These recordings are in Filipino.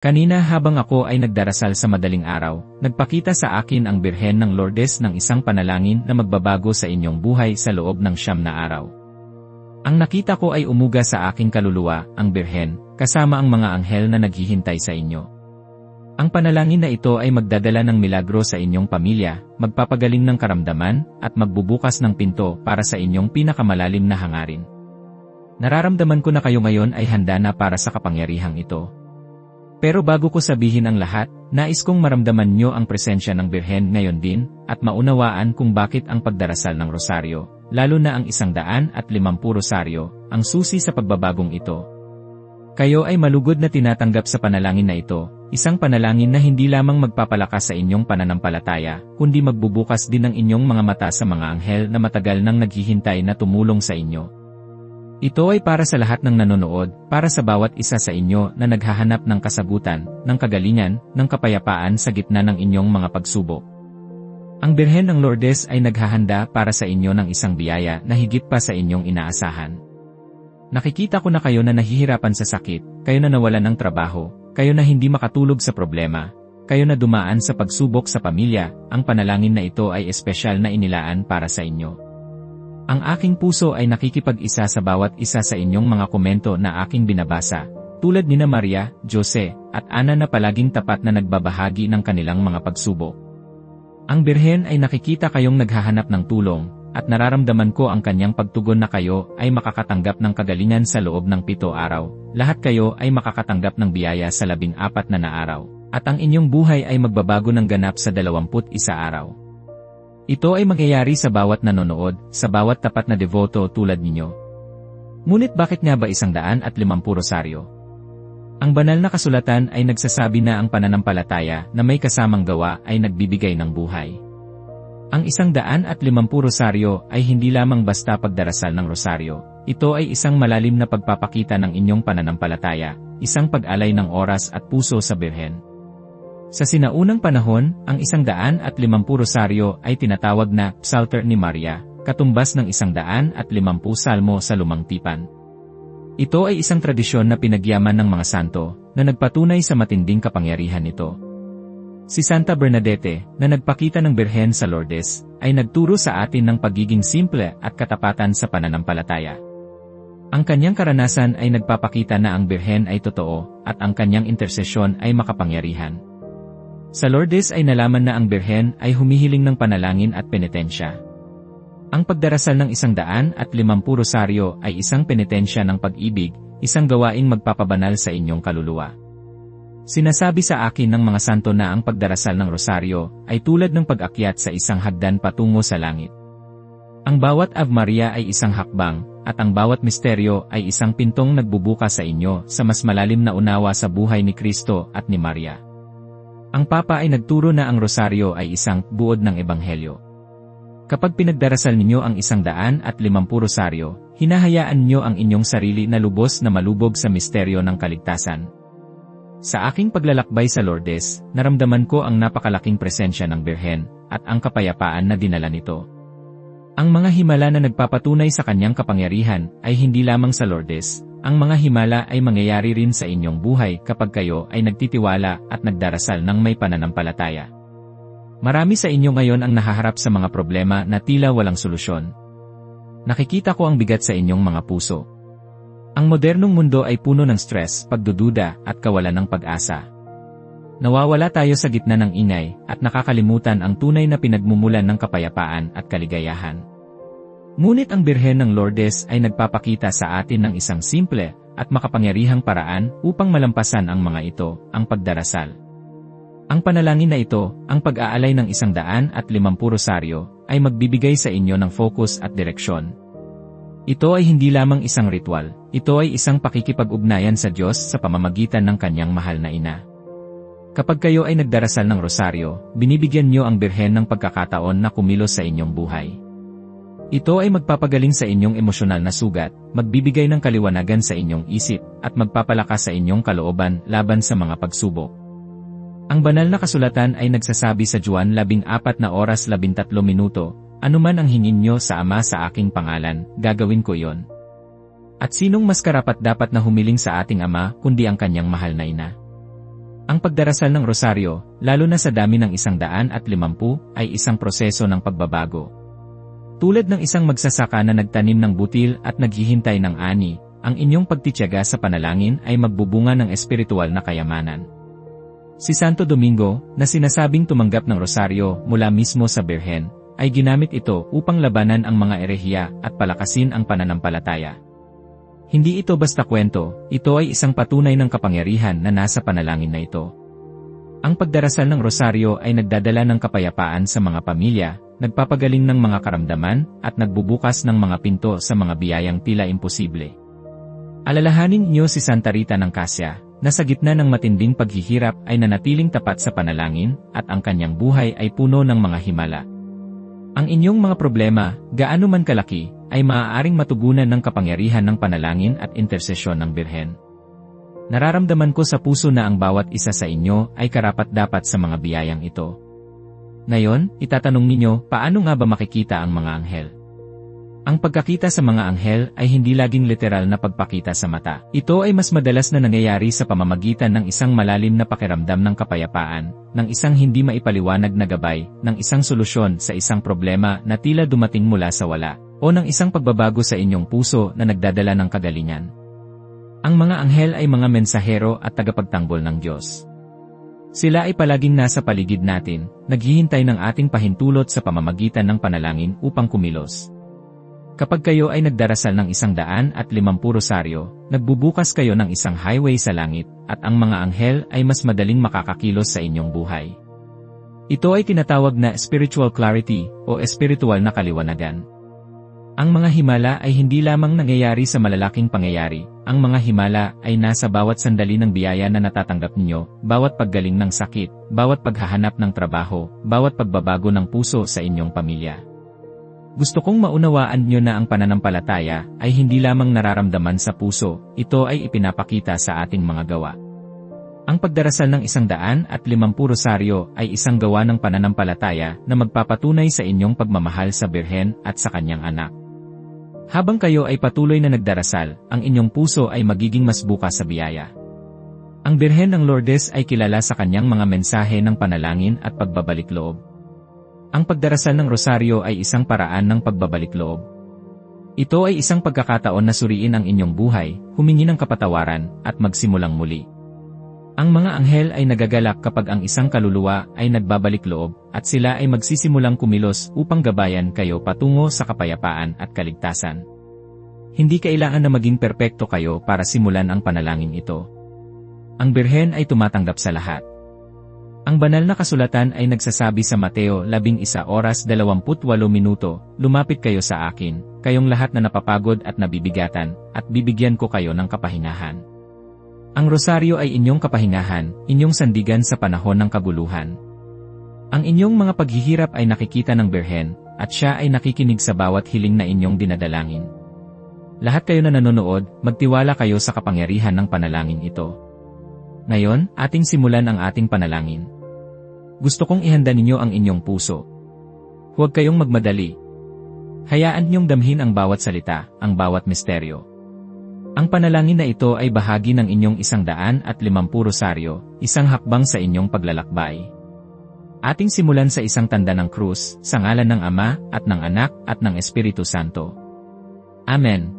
Kanina habang ako ay nagdarasal sa madaling araw, nagpakita sa akin ang Birhen ng Lourdes ng isang panalangin na magbabago sa inyong buhay sa loob ng 9 na araw. Ang nakita ko ay umuga sa aking kaluluwa, ang Birhen, kasama ang mga anghel na naghihintay sa inyo. Ang panalangin na ito ay magdadala ng milagro sa inyong pamilya, magpapagaling ng karamdaman, at magbubukas ng pinto para sa inyong pinakamalalim na hangarin. Nararamdaman ko na kayo ngayon ay handa na para sa kapangyarihang ito. Pero bago ko sabihin ang lahat, nais kong maramdaman nyo ang presensya ng Birhen ngayon din, at maunawaan kung bakit ang pagdarasal ng rosaryo, lalo na ang 150 rosaryo, ang susi sa pagbabagong ito. Kayo ay malugod na tinatanggap sa panalangin na ito, isang panalangin na hindi lamang magpapalakas sa inyong pananampalataya, kundi magbubukas din ng inyong mga mata sa mga anghel na matagal nang naghihintay na tumulong sa inyo. Ito ay para sa lahat ng nanonood, para sa bawat isa sa inyo na naghahanap ng kasagutan, ng kagalingan, ng kapayapaan sa gitna ng inyong mga pagsubok. Ang Birhen ng Lourdes ay naghahanda para sa inyo ng isang biyaya na higit pa sa inyong inaasahan. Nakikita ko na kayo na nahihirapan sa sakit, kayo na nawalan ng trabaho, kayo na hindi makatulog sa problema, kayo na dumaan sa pagsubok sa pamilya, ang panalangin na ito ay espesyal na inilaan para sa inyo. Ang aking puso ay nakikipag-isa sa bawat isa sa inyong mga komento na aking binabasa, tulad nina Maria, Jose, at Ana na palaging tapat na nagbabahagi ng kanilang mga pagsubok. Ang Birhen ay nakikita kayong naghahanap ng tulong, at nararamdaman ko ang kanyang pagtugon na kayo ay makakatanggap ng kagalingan sa loob ng 7 araw, lahat kayo ay makakatanggap ng biyaya sa 14 na araw, at ang inyong buhay ay magbabago ng ganap sa 21 araw. Ito ay mangyayari sa bawat nanonood, sa bawat tapat na devoto tulad ninyo. Ngunit bakit nga ba 150 rosaryo? Ang banal na kasulatan ay nagsasabi na ang pananampalataya na may kasamang gawa ay nagbibigay ng buhay. Ang 150 rosaryo ay hindi lamang basta pagdarasal ng rosaryo. Ito ay isang malalim na pagpapakita ng inyong pananampalataya, isang pag-alay ng oras at puso sa Birhen. Sa sinaunang panahon, ang 150 rosaryo ay tinatawag na Psalter ni Maria, katumbas ng 150 salmo sa Lumang Tipan. Ito ay isang tradisyon na pinagyaman ng mga santo, na nagpatunay sa matinding kapangyarihan nito. Si Santa Bernadette, na nagpakita ng Birhen sa Lourdes, ay nagturo sa atin ng pagiging simple at katapatan sa pananampalataya. Ang kanyang karanasan ay nagpapakita na ang Birhen ay totoo, at ang kanyang intersesyon ay makapangyarihan. Sa Lourdes ay nalaman na ang Birhen ay humihiling ng panalangin at penitensya. Ang pagdarasal ng 150 rosaryo ay isang penitensya ng pag-ibig, isang gawaing magpapabanal sa inyong kaluluwa. Sinasabi sa akin ng mga santo na ang pagdarasal ng rosaryo ay tulad ng pag-akyat sa isang hagdan patungo sa langit. Ang bawat Ave Maria ay isang hakbang, at ang bawat misteryo ay isang pintong nagbubukas sa inyo sa mas malalim na unawa sa buhay ni Kristo at ni Maria. Ang Papa ay nagturo na ang rosaryo ay isang buod ng ebanghelyo. Kapag pinagdarasal ninyo ang 150 rosaryo, hinahayaan nyo ang inyong sarili na lubos na malubog sa misteryo ng kaligtasan. Sa aking paglalakbay sa Lourdes, naramdaman ko ang napakalaking presensya ng Birhen, at ang kapayapaan na dinala nito. Ang mga himala na nagpapatunay sa kanyang kapangyarihan ay hindi lamang sa Lourdes. Ang mga himala ay mangyayari rin sa inyong buhay kapag kayo ay nagtitiwala at nagdarasal ng may pananampalataya. Marami sa inyo ngayon ang nahaharap sa mga problema na tila walang solusyon. Nakikita ko ang bigat sa inyong mga puso. Ang modernong mundo ay puno ng stress, pagdududa, at kawalan ng pag-asa. Nawawala tayo sa gitna ng ingay, at nakakalimutan ang tunay na pinagmumulan ng kapayapaan at kaligayahan. Ngunit ang Birhen ng Lourdes ay nagpapakita sa atin ng isang simple at makapangyarihang paraan upang malampasan ang mga ito, ang pagdarasal. Ang panalangin na ito, ang pag-aalay ng 150 rosaryo, ay magbibigay sa inyo ng focus at direksyon. Ito ay hindi lamang isang ritual, ito ay isang pakikipag-ugnayan sa Diyos sa pamamagitan ng kanyang mahal na ina. Kapag kayo ay nagdarasal ng rosaryo, binibigyan niyo ang Birhen ng pagkakataon na kumilos sa inyong buhay. Ito ay magpapagaling sa inyong emosyonal na sugat, magbibigay ng kaliwanagan sa inyong isip, at magpapalakas sa inyong kalooban laban sa mga pagsubok. Ang banal na kasulatan ay nagsasabi sa Juan 14:13, anuman ang hingin nyo sa Ama sa aking pangalan, gagawin ko iyon. At sinong mas karapat-dapat na humiling sa ating Ama kundi ang kanyang mahal na ina? Ang pagdarasal ng rosaryo, lalo na sa dami ng 150, ay isang proseso ng pagbabago. Tulad ng isang magsasaka na nagtanim ng butil at naghihintay ng ani, ang inyong pagtitiyaga sa panalangin ay magbubunga ng espiritual na kayamanan. Si Santo Domingo, na sinasabing tumanggap ng rosaryo mula mismo sa Birhen, ay ginamit ito upang labanan ang mga erehiya at palakasin ang pananampalataya. Hindi ito basta kwento, ito ay isang patunay ng kapangyarihan na nasa panalangin na ito. Ang pagdarasal ng rosaryo ay nagdadala ng kapayapaan sa mga pamilya, nagpapagaling ng mga karamdaman, at nagbubukas ng mga pinto sa mga biyayang tila imposible. Alalahanin niyo si Santa Rita ng Cassia, na sa gitna ng matinding paghihirap ay nanatiling tapat sa panalangin, at ang kanyang buhay ay puno ng mga himala. Ang inyong mga problema, gaano man kalaki, ay maaaring matugunan ng kapangyarihan ng panalangin at intersesyon ng Birhen. Nararamdaman ko sa puso na ang bawat isa sa inyo ay karapat-dapat sa mga biyayang ito. Ngayon, itatanong ninyo, paano nga ba makikita ang mga anghel? Ang pagkakita sa mga anghel ay hindi laging literal na pagpakita sa mata. Ito ay mas madalas na nangyayari sa pamamagitan ng isang malalim na pakiramdam ng kapayapaan, ng isang hindi maipaliwanag na gabay, ng isang solusyon sa isang problema na tila dumating mula sa wala, o ng isang pagbabago sa inyong puso na nagdadala ng kagalingan. Ang mga anghel ay mga mensahero at tagapagtanggol ng Diyos. Sila ay palaging nasa paligid natin, naghihintay ng ating pahintulot sa pamamagitan ng panalangin upang kumilos. Kapag kayo ay nagdarasal ng 150 rosaryo, nagbubukas kayo ng isang highway sa langit, at ang mga anghel ay mas madaling makakakilos sa inyong buhay. Ito ay tinatawag na spiritual clarity o espiritual na kaliwanagan. Ang mga himala ay hindi lamang nangyayari sa malalaking pangyayari, ang mga himala ay nasa bawat sandali ng biyaya na natatanggap ninyo, bawat paggaling ng sakit, bawat paghahanap ng trabaho, bawat pagbabago ng puso sa inyong pamilya. Gusto kong maunawaan nyo na ang pananampalataya ay hindi lamang nararamdaman sa puso, ito ay ipinapakita sa ating mga gawa. Ang pagdarasal ng 150 rosaryo ay isang gawa ng pananampalataya na magpapatunay sa inyong pagmamahal sa Birhen at sa kanyang anak. Habang kayo ay patuloy na nagdarasal, ang inyong puso ay magiging mas bukas sa biyaya. Ang Birhen ng Lourdes ay kilala sa kanyang mga mensahe ng panalangin at pagbabalik loob. Ang pagdarasal ng rosaryo ay isang paraan ng pagbabalik loob. Ito ay isang pagkakataon na suriin ang inyong buhay, humingi ng kapatawaran, at magsimulang muli. Ang mga anghel ay nagagalak kapag ang isang kaluluwa ay nagbabalik loob, at sila ay magsisimulang kumilos upang gabayan kayo patungo sa kapayapaan at kaligtasan. Hindi kailangan na maging perpekto kayo para simulan ang panalangin ito. Ang Birhen ay tumatanggap sa lahat. Ang banal na kasulatan ay nagsasabi sa Mateo 11:28, lumapit kayo sa akin, kayong lahat na napapagod at nabibigatan, at bibigyan ko kayo ng kapahingahan. Ang rosaryo ay inyong kapahingahan, inyong sandigan sa panahon ng kaguluhan. Ang inyong mga paghihirap ay nakikita ng Birhen, at siya ay nakikinig sa bawat hiling na inyong dinadalangin. Lahat kayo na nanonood, magtiwala kayo sa kapangyarihan ng panalangin ito. Ngayon, ating simulan ang ating panalangin. Gusto kong ihanda ninyo ang inyong puso. Huwag kayong magmadali. Hayaan niyong damhin ang bawat salita, ang bawat misteryo. Ang panalangin na ito ay bahagi ng inyong 150 rosaryo, isang hakbang sa inyong paglalakbay. Ating simulan sa isang tanda ng krus, sa ngalan ng Ama, at ng Anak, at ng Espiritu Santo. Amen.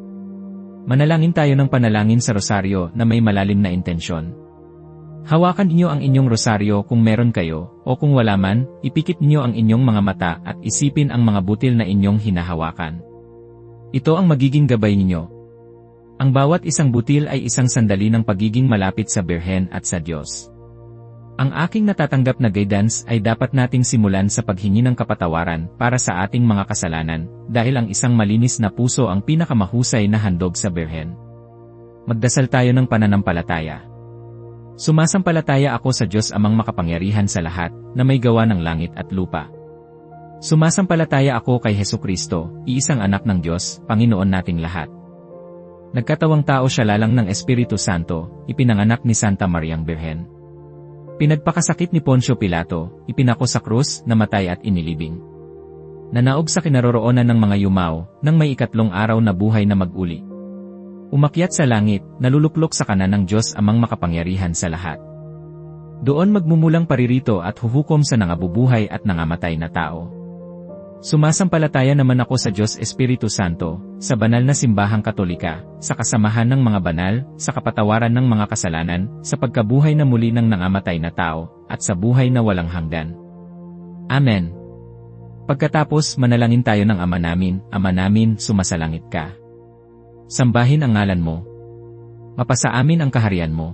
Manalangin tayo ng panalangin sa rosaryo na may malalim na intensyon. Hawakan niyo ang inyong rosaryo kung meron kayo, o kung wala man, ipikit niyo ang inyong mga mata at isipin ang mga butil na inyong hinahawakan. Ito ang magiging gabay ninyo. Ang bawat isang butil ay isang sandali ng pagiging malapit sa Birhen at sa Diyos. Ang aking natatanggap na guidance ay dapat nating simulan sa paghingi ng kapatawaran para sa ating mga kasalanan, dahil ang isang malinis na puso ang pinakamahusay na handog sa Birhen. Magdasal tayo ng pananampalataya. Sumasampalataya ako sa Diyos Amang makapangyarihan sa lahat, na may gawa ng langit at lupa. Sumasampalataya ako kay Hesukristo, iisang anak ng Diyos, Panginoon nating lahat. Nagkatawang tao siya lalang ng Espiritu Santo, ipinanganak ni Santa Mariang Birhen. Pinagpakasakit ni Poncio Pilato, ipinako sa krus, namatay at inilibing. Nanaog sa kinaroroonan ng mga yumao, nang may 3 araw na buhay na mag-uli. Umakyat sa langit, naluluklok sa kanan ng Diyos Amang makapangyarihan sa lahat. Doon magmumulang paririto at huhukom sa nangabubuhay at nangamatay na tao. Sumasampalataya naman ako sa Diyos Espiritu Santo, sa banal na simbahang Katolika, sa kasamahan ng mga banal, sa kapatawaran ng mga kasalanan, sa pagkabuhay na muli ng nangamatay na tao, at sa buhay na walang hanggan. Amen. Pagkatapos manalangin tayo ng Ama namin, sumasalangit ka. Sambahin ang ngalan mo. Mapasa amin ang kaharian mo.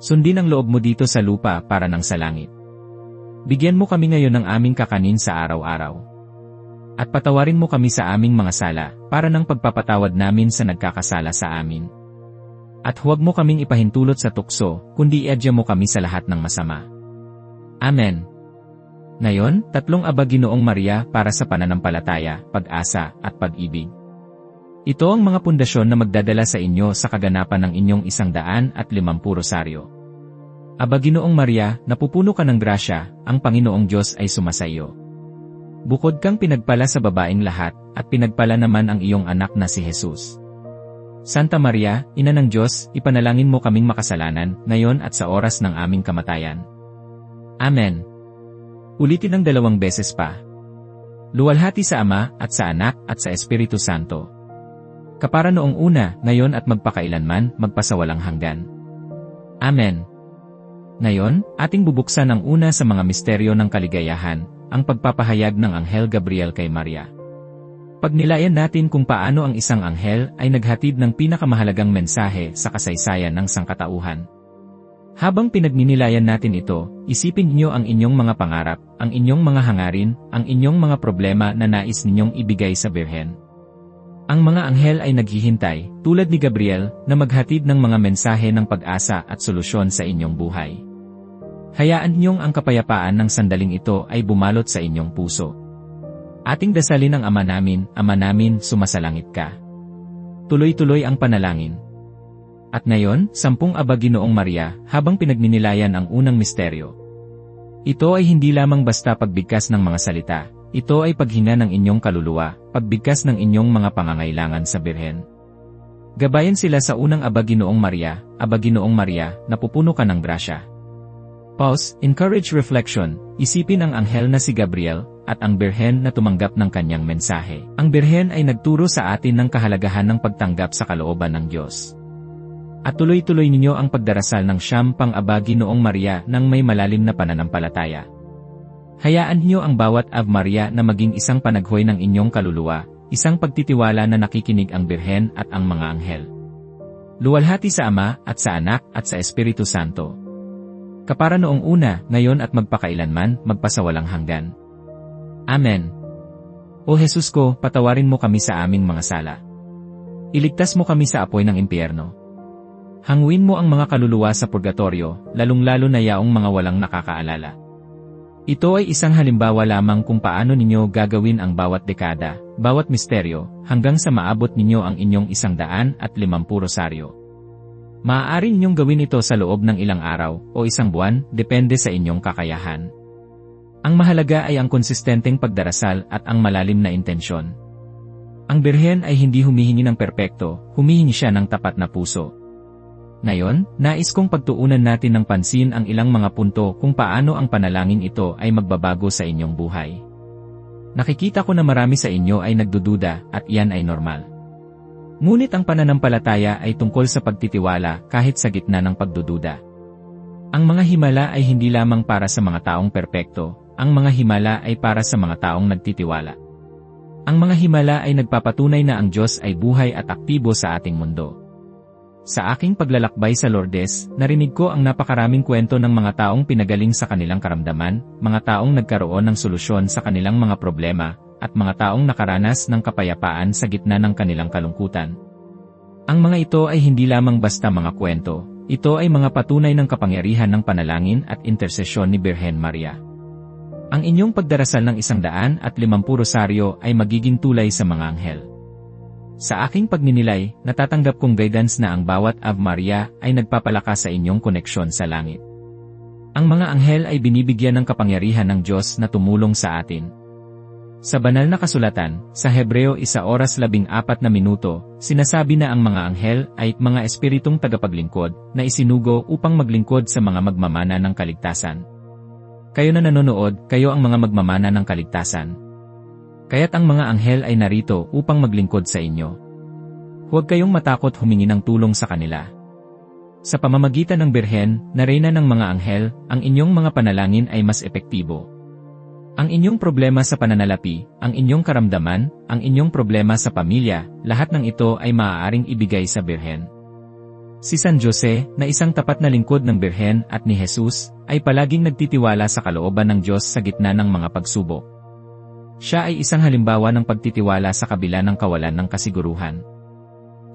Sundin ang loob mo dito sa lupa para nang sa langit. Bigyan mo kami ngayon ng aming kakanin sa araw-araw. At patawarin mo kami sa aming mga sala, para nang pagpapatawad namin sa nagkakasala sa amin. At huwag mo kaming ipahintulot sa tukso, kundi iadya mo kami sa lahat ng masama. Amen. Ngayon, tatlong Aba Ginoong Maria para sa pananampalataya, pag-asa, at pag-ibig. Ito ang mga pundasyon na magdadala sa inyo sa kaganapan ng inyong 150 rosaryo. Aba Ginoong Maria, napupuno ka ng grasya, ang Panginoong Diyos ay sumasaiyo. Bukod kang pinagpala sa babaeng lahat, at pinagpala naman ang iyong anak na si Jesus. Santa Maria, Ina ng Diyos, ipanalangin mo kaming makasalanan, ngayon at sa oras ng aming kamatayan. Amen. Ulitin ng 2 beses pa. Luwalhati sa Ama, at sa Anak, at sa Espiritu Santo. Kapara noong una, ngayon at magpakailanman, magpasawalang hanggan. Amen. Ngayon, ating bubuksan ang una sa mga misteryo ng kaligayahan, ang pagpapahayag ng Anghel Gabriel kay Maria. Pagnilayan natin kung paano ang isang anghel ay naghatid ng pinakamahalagang mensahe sa kasaysayan ng sangkatauhan. Habang pinagninilayan natin ito, isipin niyo ang inyong mga pangarap, ang inyong mga hangarin, ang inyong mga problema na nais ninyong ibigay sa Birhen. Ang mga anghel ay naghihintay, tulad ni Gabriel, na maghatid ng mga mensahe ng pag-asa at solusyon sa inyong buhay. Hayaan niyong ang kapayapaan ng sandaling ito ay bumalot sa inyong puso. Ating dasalin ang Ama namin, sumasalangit ka. Tuloy-tuloy ang panalangin. At ngayon, 10 Aba Ginoong Maria, habang pinagninilayan ang unang misteryo. Ito ay hindi lamang basta pagbigkas ng mga salita. Ito ay paghinga ng inyong kaluluwa, pagbigkas ng inyong mga pangangailangan sa Birhen. Gabayan sila sa unang Aba Ginoong Maria, napupuno ka ng grasya. Pause, encourage reflection, isipin ang anghel na si Gabriel, at ang Birhen na tumanggap ng kanyang mensahe. Ang Birhen ay nagturo sa atin ng kahalagahan ng pagtanggap sa kalooban ng Diyos. At tuloy-tuloy ninyo ang pagdarasal ng 10 Aba Ginoong Maria nang may malalim na pananampalataya. Hayaan niyo ang bawat Ave Maria na maging isang panaghoy ng inyong kaluluwa, isang pagtitiwala na nakikinig ang Birhen at ang mga anghel. Luwalhati sa Ama, at sa Anak, at sa Espiritu Santo. Kapara noong una, ngayon at magpakailanman, magpasawalang hanggan. Amen. O Jesus ko, patawarin mo kami sa aming mga sala. Iligtas mo kami sa apoy ng impyerno. Hanguin mo ang mga kaluluwa sa purgatorio, lalong-lalo na yaong mga walang nakakaalala. Ito ay isang halimbawa lamang kung paano ninyo gagawin ang bawat dekada, bawat misteryo, hanggang sa maabot ninyo ang inyong 150 rosaryo. Maaari ninyong gawin ito sa loob ng ilang araw o isang buwan, depende sa inyong kakayahan. Ang mahalaga ay ang konsistenteng pagdarasal at ang malalim na intensyon. Ang Birhen ay hindi humihingi ng perpekto, humihingi siya ng tapat na puso. Ngayon, nais kong pagtuunan natin ng pansin ang ilang mga punto kung paano ang panalangin ito ay magbabago sa inyong buhay. Nakikita ko na marami sa inyo ay nagdududa at iyan ay normal. Ngunit ang pananampalataya ay tungkol sa pagtitiwala kahit sa gitna ng pagdududa. Ang mga himala ay hindi lamang para sa mga taong perpekto, ang mga himala ay para sa mga taong nagtitiwala. Ang mga himala ay nagpapatunay na ang Diyos ay buhay at aktibo sa ating mundo. Sa aking paglalakbay sa Lourdes, narinig ko ang napakaraming kwento ng mga taong pinagaling sa kanilang karamdaman, mga taong nagkaroon ng solusyon sa kanilang mga problema, at mga taong nakaranas ng kapayapaan sa gitna ng kanilang kalungkutan. Ang mga ito ay hindi lamang basta mga kwento, ito ay mga patunay ng kapangyarihan ng panalangin at intersesyon ni Birhen Maria. Ang inyong pagdarasal ng 150 rosaryo ay magiging tulay sa mga anghel. Sa aking pagninilay, natatanggap kong guidance na ang bawat Ave Maria ay nagpapalakas sa inyong koneksyon sa langit. Ang mga anghel ay binibigyan ng kapangyarihan ng Diyos na tumulong sa atin. Sa banal na kasulatan, sa Hebreo 1:14, sinasabi na ang mga anghel ay mga espiritong tagapaglingkod na isinugo upang maglingkod sa mga magmamana ng kaligtasan. Kayo na nanonood, kayo ang mga magmamana ng kaligtasan. Kaya't ang mga anghel ay narito upang maglingkod sa inyo. Huwag kayong matakot humingi ng tulong sa kanila. Sa pamamagitan ng Birhen, na reyna ng mga anghel, ang inyong mga panalangin ay mas epektibo. Ang inyong problema sa pananalapi, ang inyong karamdaman, ang inyong problema sa pamilya, lahat ng ito ay maaaring ibigay sa Birhen. Si San Jose, na isang tapat na lingkod ng Birhen at ni Jesus, ay palaging nagtitiwala sa kalooban ng Diyos sa gitna ng mga pagsubok. Siya ay isang halimbawa ng pagtitiwala sa kabila ng kawalan ng kasiguruhan.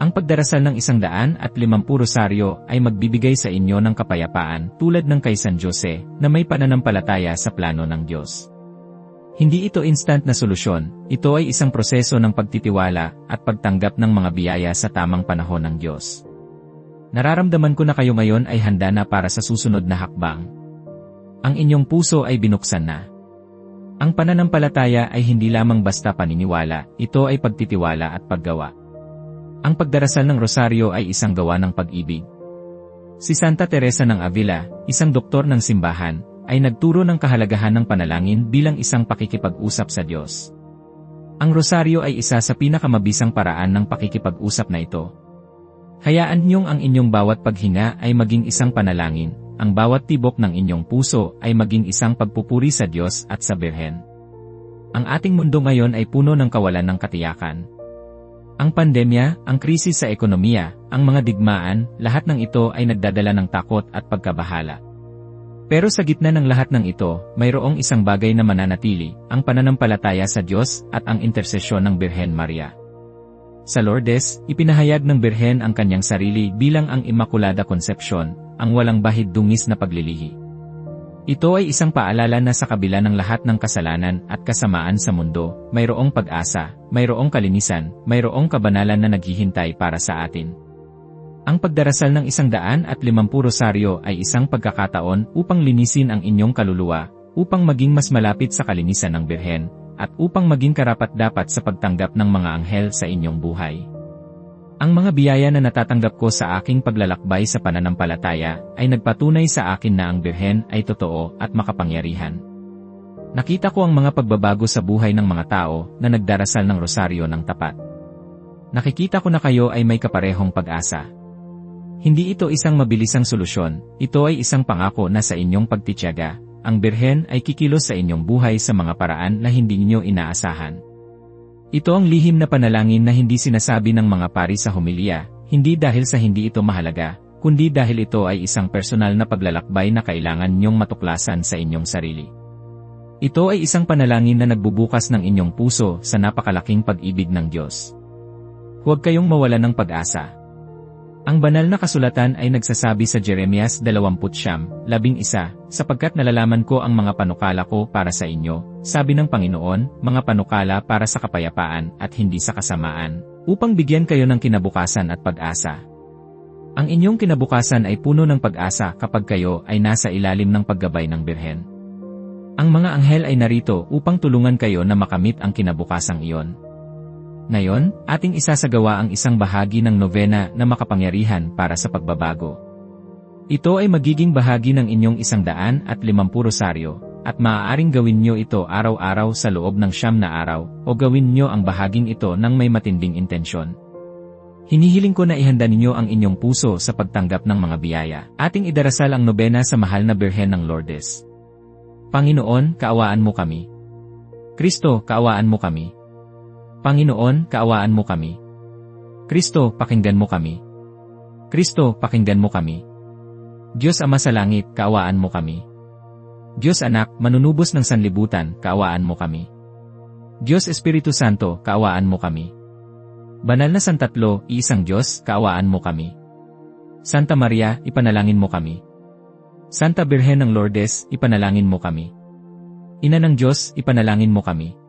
Ang pagdarasal ng 150 rosaryo ay magbibigay sa inyo ng kapayapaan tulad ng kay San Jose, na may pananampalataya sa plano ng Diyos. Hindi ito instant na solusyon, ito ay isang proseso ng pagtitiwala at pagtanggap ng mga biyaya sa tamang panahon ng Diyos. Nararamdaman ko na kayo ngayon ay handa na para sa susunod na hakbang. Ang inyong puso ay binuksan na. Ang pananampalataya ay hindi lamang basta paniniwala, ito ay pagtitiwala at paggawa. Ang pagdarasal ng rosaryo ay isang gawa ng pag-ibig. Si Santa Teresa ng Avila, isang doktor ng simbahan, ay nagturo ng kahalagahan ng panalangin bilang isang pakikipag-usap sa Diyos. Ang rosaryo ay isa sa pinakamabisang paraan ng pakikipag-usap na ito. Hayaan niyong ang inyong bawat paghinga ay maging isang panalangin, ang bawat tibok ng inyong puso ay maging isang pagpupuri sa Diyos at sa Birhen. Ang ating mundo ngayon ay puno ng kawalan ng katiyakan. Ang pandemya, ang krisis sa ekonomiya, ang mga digmaan, lahat ng ito ay nagdadala ng takot at pagkabahala. Pero sa gitna ng lahat ng ito, mayroong isang bagay na mananatili, ang pananampalataya sa Diyos at ang intersesyon ng Birhen Maria. Sa Lourdes, ipinahayag ng Birhen ang kanyang sarili bilang ang Immaculada Concepcion, ang walang bahid dungis na paglilihi. Ito ay isang paalala na sa kabila ng lahat ng kasalanan at kasamaan sa mundo, mayroong pag-asa, mayroong kalinisan, mayroong kabanalan na naghihintay para sa atin. Ang pagdarasal ng 150 rosaryo ay isang pagkakataon upang linisin ang inyong kaluluwa, upang maging mas malapit sa kalinisan ng Birhen, at upang maging karapat-dapat sa pagtanggap ng mga anghel sa inyong buhay. Ang mga biyaya na natatanggap ko sa aking paglalakbay sa pananampalataya ay nagpatunay sa akin na ang Birhen ay totoo at makapangyarihan. Nakita ko ang mga pagbabago sa buhay ng mga tao na nagdarasal ng rosaryo ng tapat. Nakikita ko na kayo ay may kaparehong pag-asa. Hindi ito isang mabilisang solusyon, ito ay isang pangako na sa inyong pagtitiyaga, ang Birhen ay kikilos sa inyong buhay sa mga paraan na hindi niyo inaasahan. Ito ang lihim na panalangin na hindi sinasabi ng mga pari sa homilya, hindi dahil sa hindi ito mahalaga, kundi dahil ito ay isang personal na paglalakbay na kailangan niyong matuklasan sa inyong sarili. Ito ay isang panalangin na nagbubukas ng inyong puso sa napakalaking pag-ibig ng Diyos. Huwag kayong mawalan ng pag-asa. Ang banal na kasulatan ay nagsasabi sa Jeremias 20:11, sapagkat nalalaman ko ang mga panukala ko para sa inyo, sabi ng Panginoon, mga panukala para sa kapayapaan at hindi sa kasamaan, upang bigyan kayo ng kinabukasan at pag-asa. Ang inyong kinabukasan ay puno ng pag-asa kapag kayo ay nasa ilalim ng paggabay ng Birhen. Ang mga anghel ay narito upang tulungan kayo na makamit ang kinabukasang iyon. Ngayon, ating isasagawa ang isang bahagi ng nobena na makapangyarihan para sa pagbabago. Ito ay magiging bahagi ng inyong 150 rosaryo, at maaaring gawin nyo ito araw-araw sa loob ng 9 na araw, o gawin nyo ang bahaging ito ng may matinding intensyon. Hinihiling ko na ihanda ninyo ang inyong puso sa pagtanggap ng mga biyaya. Ating idarasal ang nobena sa mahal na Birhen ng Lourdes. Panginoon, kaawaan mo kami. Kristo, kaawaan mo kami. Panginoon, kaawaan mo kami. Kristo, pakinggan mo kami. Kristo, pakinggan mo kami. Diyos Ama sa langit, kaawaan mo kami. Diyos Anak, manunubos ng sanlibutan, kaawaan mo kami. Diyos Espiritu Santo, kaawaan mo kami. Banal na Santatlo, iisang Diyos, kaawaan mo kami. Santa Maria, ipanalangin mo kami. Santa Birhen ng Lourdes, ipanalangin mo kami. Ina ng Diyos, ipanalangin mo kami.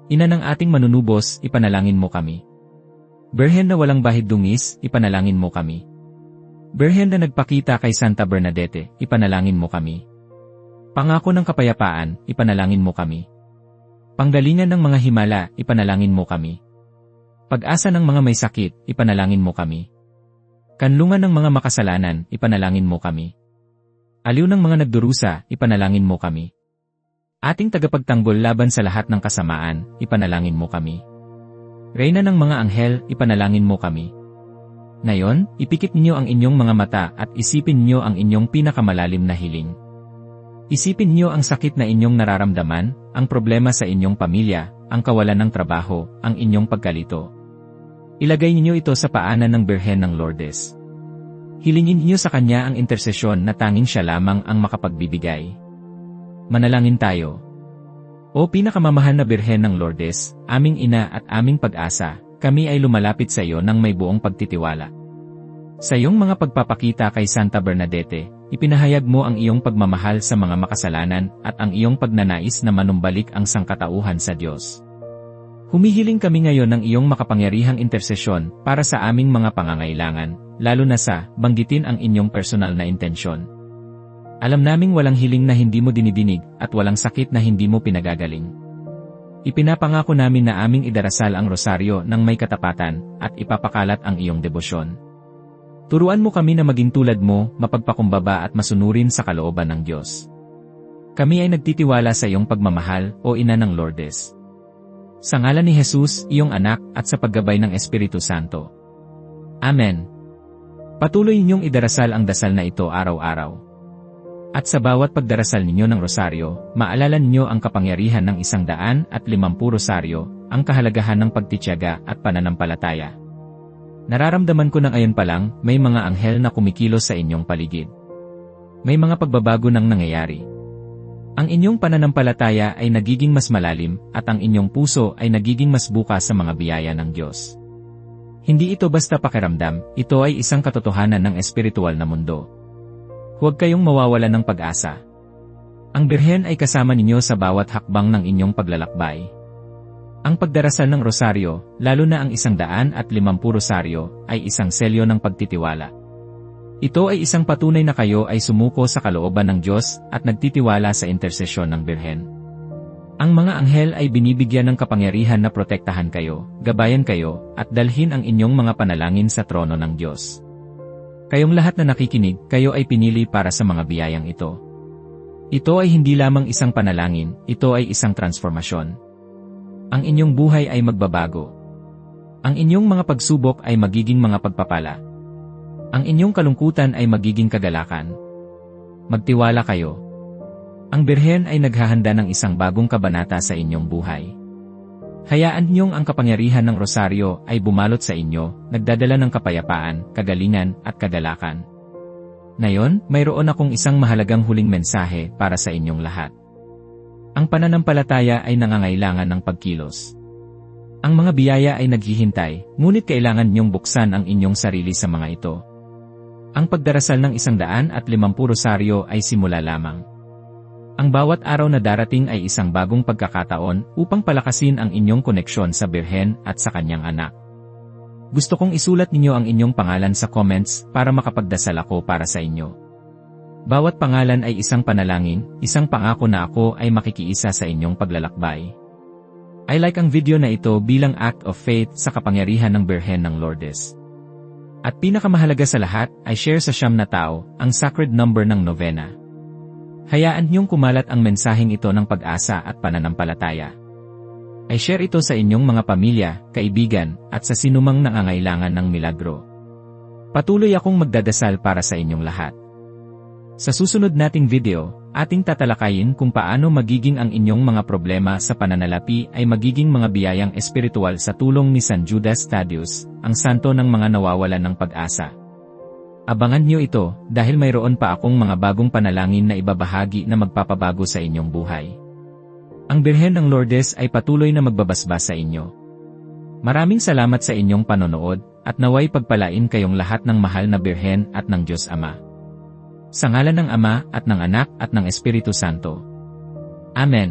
Ina ng ating manunubos, ipanalangin mo kami. Birhen na walang bahid dungis, ipanalangin mo kami. Birhen na nagpakita kay Santa Bernadette, ipanalangin mo kami. Pangako ng kapayapaan, ipanalangin mo kami. Panggalingan ng mga himala, ipanalangin mo kami. Pag-asa ng mga may sakit, ipanalangin mo kami. Kanlungan ng mga makasalanan, ipanalangin mo kami. Aliw ng mga nagdurusa, ipanalangin mo kami. Ating tagapagtanggol laban sa lahat ng kasamaan, ipanalangin mo kami. Reyna ng mga anghel, ipanalangin mo kami. Ngayon, ipikit niyo ang inyong mga mata at isipin niyo ang inyong pinakamalalim na hiling. Isipin niyo ang sakit na inyong nararamdaman, ang problema sa inyong pamilya, ang kawalan ng trabaho, ang inyong pagkalito. Ilagay niyo ito sa paanan ng Birhen ng Lourdes. Hilingin niyo sa Kanya ang intersesyon na tanging Siya lamang ang makapagbibigay. Manalangin tayo. O pinakamamahal na Birhen ng Lourdes, aming ina at aming pag-asa, kami ay lumalapit sa iyo ng may buong pagtitiwala. Sa iyong mga pagpapakita kay Santa Bernadette, ipinahayag mo ang iyong pagmamahal sa mga makasalanan at ang iyong pagnanais na manumbalik ang sangkatauhan sa Diyos. Humihiling kami ngayon ng iyong makapangyarihang intersesyon para sa aming mga pangangailangan, lalo na sa banggitin ang inyong personal na intensyon. Alam naming walang hiling na hindi mo dinidinig at walang sakit na hindi mo pinagagaling. Ipinapangako namin na aming idarasal ang rosaryo ng may katapatan at ipapakalat ang iyong debosyon. Turuan mo kami na maging tulad mo, mapagpakumbaba at masunurin sa kalooban ng Diyos. Kami ay nagtitiwala sa iyong pagmamahal, o Ina ng Lourdes. Sa ngalan ni Jesus, iyong anak, at sa paggabay ng Espiritu Santo. Amen. Patuloy ninyong idarasal ang dasal na ito araw-araw. At sa bawat pagdarasal ninyo ng rosaryo, maalala ninyo ang kapangyarihan ng 150 rosaryo, ang kahalagahan ng pagtitiyaga at pananampalataya. Nararamdaman ko ng ayon pa lang, may mga anghel na kumikilos sa inyong paligid. May mga pagbabago nang nangyayari. Ang inyong pananampalataya ay nagiging mas malalim, at ang inyong puso ay nagiging mas bukas sa mga biyaya ng Diyos. Hindi ito basta pakiramdam, ito ay isang katotohanan ng espiritual na mundo. Huwag kayong mawawalan ng pag-asa. Ang Birhen ay kasama ninyo sa bawat hakbang ng inyong paglalakbay. Ang pagdarasal ng rosaryo, lalo na ang 150 rosaryo, ay isang selyo ng pagtitiwala. Ito ay isang patunay na kayo ay sumuko sa kalooban ng Diyos at nagtitiwala sa intersesyon ng Birhen. Ang mga anghel ay binibigyan ng kapangyarihan na protektahan kayo, gabayan kayo, at dalhin ang inyong mga panalangin sa trono ng Diyos. Kayong lahat na nakikinig, kayo ay pinili para sa mga biyayang ito. Ito ay hindi lamang isang panalangin, ito ay isang transformasyon. Ang inyong buhay ay magbabago. Ang inyong mga pagsubok ay magiging mga pagpapala. Ang inyong kalungkutan ay magiging kagalakan. Magtiwala kayo. Ang Birhen ay naghahanda ng isang bagong kabanata sa inyong buhay. Hayaan niyong ang kapangyarihan ng rosaryo ay bumalot sa inyo, nagdadala ng kapayapaan, kagalingan, at kagalakan. Ngayon, mayroon akong isang mahalagang huling mensahe para sa inyong lahat. Ang pananampalataya ay nangangailangan ng pagkilos. Ang mga biyaya ay naghihintay, ngunit kailangan niyong buksan ang inyong sarili sa mga ito. Ang pagdarasal ng 150 rosaryo ay simula lamang. Ang bawat araw na darating ay isang bagong pagkakataon upang palakasin ang inyong koneksyon sa Birhen at sa kanyang anak. Gusto kong isulat ninyo ang inyong pangalan sa comments para makapagdasal ako para sa inyo. Bawat pangalan ay isang panalangin, isang pangako na ako ay makikiisa sa inyong paglalakbay. I like ang video na ito bilang act of faith sa kapangyarihan ng Birhen ng Lourdes. At pinakamahalaga sa lahat ay share sa 9 na tao, ang sacred number ng novena. Hayaan niyong kumalat ang mensaheng ito ng pag-asa at pananampalataya. Ay share ito sa inyong mga pamilya, kaibigan, at sa sinumang nangangailangan ng milagro. Patuloy akong magdadasal para sa inyong lahat. Sa susunod nating video, ating tatalakayin kung paano magiging ang inyong mga problema sa pananalapi ay magiging mga biyayang espiritual sa tulong ni San Judas Thaddeus, ang santo ng mga nawawalan ng pag-asa. Abangan niyo ito, dahil mayroon pa akong mga bagong panalangin na ibabahagi na magpapabago sa inyong buhay. Ang Birhen ng Lourdes ay patuloy na magbabasbas sa inyo. Maraming salamat sa inyong panonood, at naway pagpalain kayong lahat ng mahal na Birhen at ng Diyos Ama. Sa ngalan ng Ama, at ng Anak, at ng Espiritu Santo. Amen.